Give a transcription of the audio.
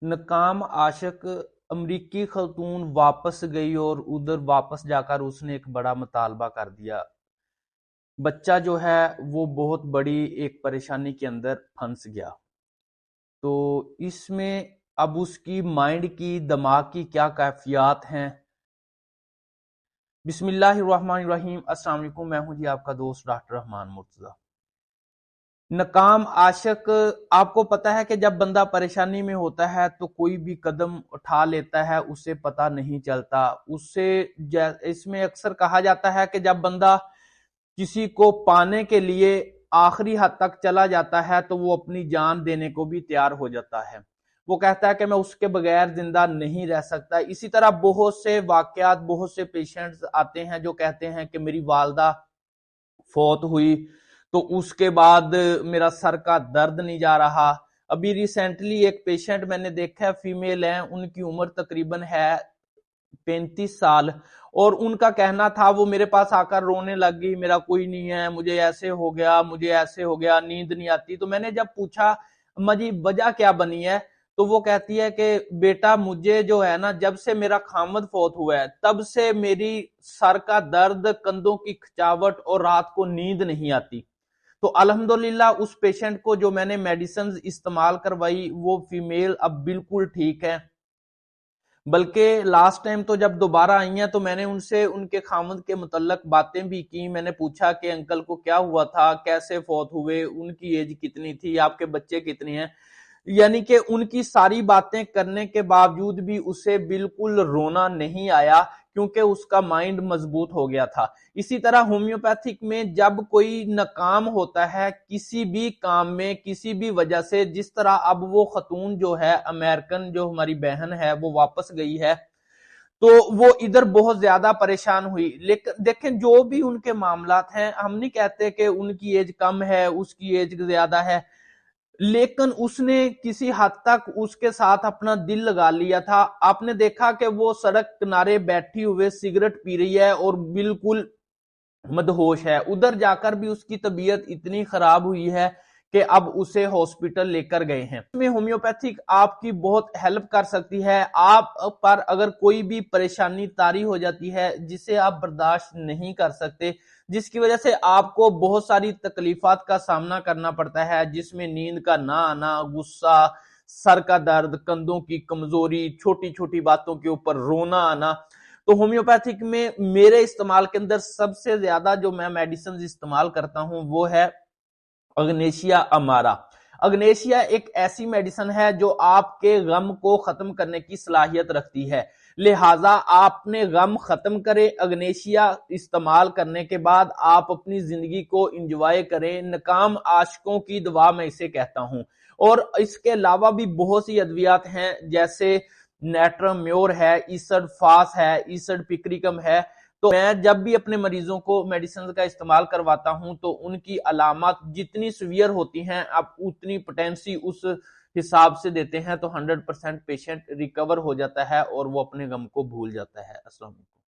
ناکام عاشق امریکی خاتون واپس گئی اور ادھر واپس جا کر اس نے ایک بڑا مطالبہ کر دیا. بچہ جو ہے وہ بہت بڑی ایک پریشانی کے اندر پھنس گیا. تو اس میں اب اس کی مائنڈ کی دماغ کی کیا کیفیات ہیں. بسم اللہ الرحمن الرحیم. السلام علیکم، میں ہوں جی آپ کا دوست ڈاکٹر رحمان مرتضی. ناکام عاشق، آپ کو پتا ہے کہ جب بندہ پریشانی میں ہوتا ہے تو کوئی بھی قدم اٹھا لیتا ہے اسے پتا نہیں چلتا. اس میں اکثر کہا جاتا ہے کہ جب بندہ کسی کو پانے کے لیے آخری حد تک چلا جاتا ہے تو وہ اپنی جان دینے کو بھی تیار ہو جاتا ہے. وہ کہتا ہے کہ میں اس کے بغیر زندہ نہیں رہ سکتا. اسی طرح بہت سے واقعات، بہت سے پیشنٹس آتے ہیں جو کہتے ہیں کہ میری والدہ فوت ہوئی تو اس کے بعد میرا سر کا درد نہیں جا رہا. ابھی ریسنٹلی ایک پیشنٹ میں نے دیکھا ہے، فیمیل ہیں، ان کی عمر تقریباً ہے 35 سال، اور ان کا کہنا تھا وہ میرے پاس آ کر رونے لگ گئی، میرا کوئی نہیں ہے، مجھے ایسے ہو گیا، مجھے ایسے ہو گیا، نیند نہیں آتی. تو میں نے جب پوچھا اما جی وجہ کیا بنی ہے تو وہ کہتی ہے کہ بیٹا مجھے جو ہے نا، جب سے میرا خامد فوت ہوا ہے تب سے میری سر کا درد، کندھوں کی کھچاوٹ اور رات کو نیند نہیں آتی. تو الحمدللہ اس پیشنٹ کو جو میں نے میڈیسنز استعمال کروائی وہ فیمیل اب بالکل ٹھیک ہے. بلکہ لاسٹ ٹائم تو جب دوبارہ آئی ہیں تو میں نے ان سے ان کے خامد کے متعلق باتیں بھی کی. میں نے پوچھا کہ انکل کو کیا ہوا تھا، کیسے فوت ہوئے، ان کی ایج کتنی تھی، آپ کے بچے کتنے ہیں. یعنی کہ ان کی ساری باتیں کرنے کے باوجود بھی اسے بالکل رونا نہیں آیا، کیونکہ اس کا مائنڈ مضبوط ہو گیا تھا. اسی طرح ہومیوپیتھک میں جب کوئی ناکام ہوتا ہے کسی بھی کام میں کسی بھی وجہ سے، جس طرح اب وہ خاتون جو ہے امریکن جو ہماری بہن ہے وہ واپس گئی ہے، تو وہ ادھر بہت زیادہ پریشان ہوئی. لیکن دیکھیں جو بھی ان کے معاملات ہیں، ہم نہیں کہتے کہ ان کی ایج کم ہے، اس کی ایج زیادہ ہے، لیکن اس نے کسی حد تک اس کے ساتھ اپنا دل لگا لیا تھا. آپ نے دیکھا کہ وہ سڑک کنارے بیٹھی ہوئے سگریٹ پی رہی ہے اور بالکل مدہوش ہے. ادھر جا کر بھی اس کی طبیعت اتنی خراب ہوئی ہے کہ اب اسے ہاسپٹل لے کر گئے ہیں. اس میں ہومیوپیتھک آپ کی بہت ہیلپ کر سکتی ہے. آپ پر اگر کوئی بھی پریشانی طاری ہو جاتی ہے جسے آپ برداشت نہیں کر سکتے، جس کی وجہ سے آپ کو بہت ساری تکلیفات کا سامنا کرنا پڑتا ہے، جس میں نیند کا نہ آنا، غصہ، سر کا درد، کندھوں کی کمزوری، چھوٹی چھوٹی باتوں کے اوپر رونا آنا، تو ہومیوپیتھک میں میرے استعمال کے اندر سب سے زیادہ جو میں میڈیسنز استعمال کرتا ہوں وہ ہے اگنیشیا امارا. اگنیشیا ایک ایسی میڈیسن ہے جو آپ کے غم کو ختم کرنے کی صلاحیت رکھتی ہے، لہٰذا آپ نے غم ختم کرے. اگنیشیا استعمال کرنے کے بعد آپ اپنی زندگی کو انجوائے کریں. ناکام عاشقوں کی دوا میں اسے کہتا ہوں. اور اس کے علاوہ بھی بہت سی ادویات ہیں، جیسے نیٹرم میور ہے، ایسڈ فاس ہے، ایسڈ پکریکم ہے. تو میں جب بھی اپنے مریضوں کو میڈیسنز کا استعمال کرواتا ہوں تو ان کی علامات جتنی سیویئر ہوتی ہیں اب اتنی پوٹینسی اس حساب سے دیتے ہیں، تو 100% پیشنٹ ریکور ہو جاتا ہے اور وہ اپنے غم کو بھول جاتا ہے. السلام علیکم.